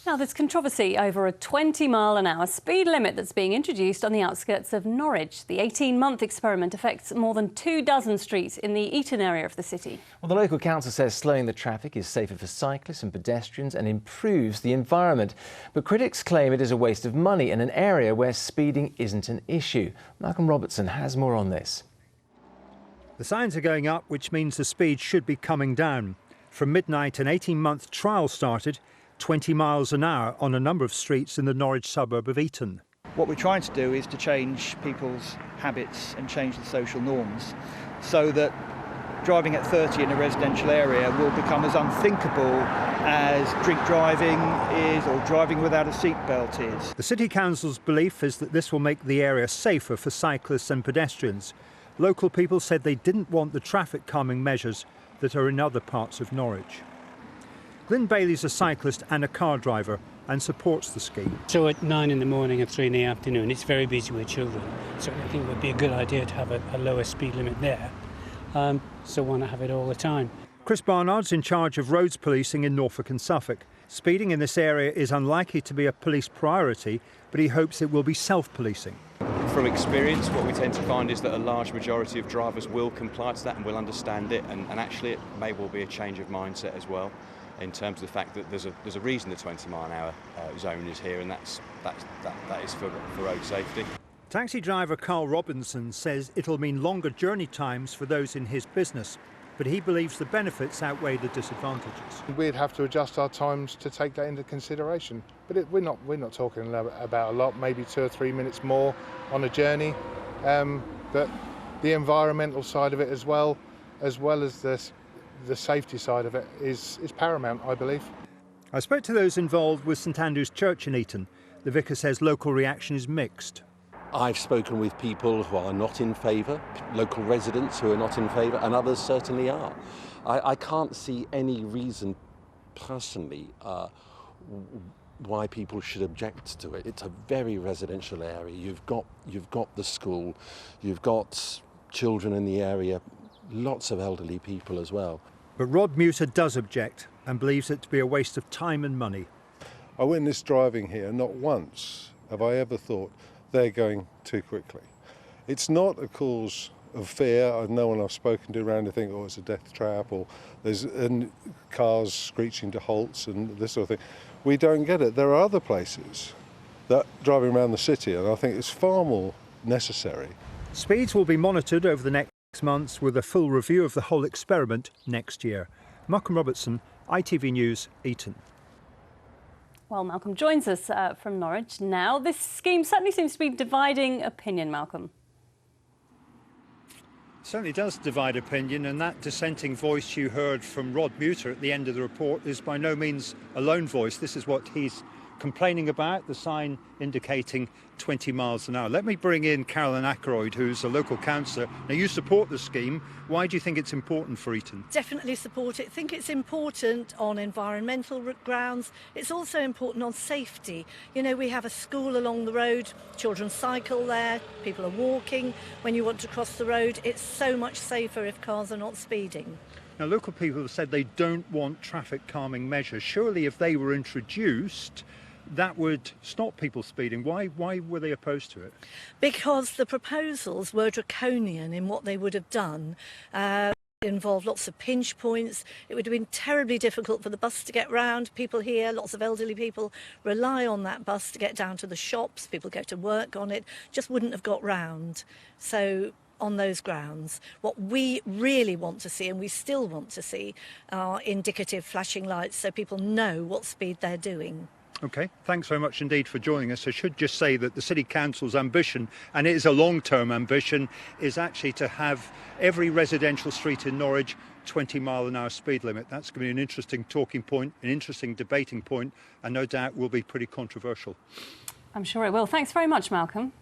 Now, there's controversy over a 20-mile-an-hour speed limit that's being introduced on the outskirts of Norwich. The 18-month experiment affects more than 24 streets in the Eaton area of the city. Well, the local council says slowing the traffic is safer for cyclists and pedestrians and improves the environment. But critics claim it is a waste of money in an area where speeding isn't an issue. Malcolm Robertson has more on this. The signs are going up, which means the speed should be coming down. From midnight, an 18-month trial started, 20 miles an hour on a number of streets in the Norwich suburb of Eaton. What we're trying to do is to change people's habits and change the social norms so that driving at 30 in a residential area will become as unthinkable as drink driving is or driving without a seatbelt is. The City Council's belief is that this will make the area safer for cyclists and pedestrians. Local people said they didn't want the traffic calming measures that are in other parts of Norwich. Glyn Bailey's a cyclist and a car driver and supports the scheme. So at 9 in the morning and 3 in the afternoon, it's very busy with children. So I think it would be a good idea to have a lower speed limit there. So why not have it all the time? Chris Barnard's in charge of roads policing in Norfolk and Suffolk. Speeding in this area is unlikely to be a police priority, but he hopes it will be self-policing. From experience, what we tend to find is that a large majority of drivers will comply to that and will understand it, and actually it may well be a change of mindset as well, in terms of the fact that there's a reason the 20-mile-an-hour zone is here, and that is for road safety. Taxi driver Carl Robinson says it'll mean longer journey times for those in his business, but he believes the benefits outweigh the disadvantages. We'd have to adjust our times to take that into consideration, but we're not talking about a lot, maybe 2 or 3 minutes more on a journey, but the environmental side of it as well as the safety side of it is paramount, I believe. I spoke to those involved with St Andrew's Church in Eaton. The vicar says local reaction is mixed. I've spoken with people who are not in favour, local residents who are not in favour, and others certainly are. I can't see any reason personally why people should object to it. It's a very residential area. You've got the school, you've got children in the area, lots of elderly people as well. But Rod Muter does object and believes it to be a waste of time and money. I witnessed driving here, not once have I ever thought they're going too quickly. It's not a cause of fear. No one I've spoken to around to think, oh, it's a death trap, or there's cars screeching to halts and this sort of thing. We don't get it. There are other places that driving around the city, and I think it's far more necessary. Speeds will be monitored over the next months with a full review of the whole experiment next year. Malcolm Robertson, ITV News, Eaton. Well, Malcolm joins us from Norwich now. This scheme certainly seems to be dividing opinion, Malcolm. Certainly does divide opinion, and that dissenting voice you heard from Rod Muter at the end of the report is by no means a lone voice. This is what he's complaining about, the sign indicating 20 miles an hour. Let me bring in Carolyn Ackroyd, who's a local councillor. Now, you support the scheme. Why do you think it's important for Eaton? Definitely support it. I think it's important on environmental grounds. It's also important on safety. You know, we have a school along the road, children cycle there, people are walking. When you want to cross the road, it's so much safer if cars are not speeding. Now, local people have said they don't want traffic calming measures. Surely if they were introduced, that would stop people speeding. Why were they opposed to it? Because the proposals were draconian in what they would have done. It involved lots of pinch points. It would have been terribly difficult for the bus to get round. People here, lots of elderly people, rely on that bus to get down to the shops. People go to work on it, just wouldn't have got round. So on those grounds, what we really want to see, and we still want to see, are indicative flashing lights so people know what speed they're doing. OK, thanks very much indeed for joining us. I should just say that the City Council's ambition, and it is a long-term ambition, is actually to have every residential street in Norwich 20-mile-an-hour speed limit. That's going to be an interesting talking point, an interesting debating point, and no doubt will be pretty controversial. I'm sure it will. Thanks very much, Malcolm.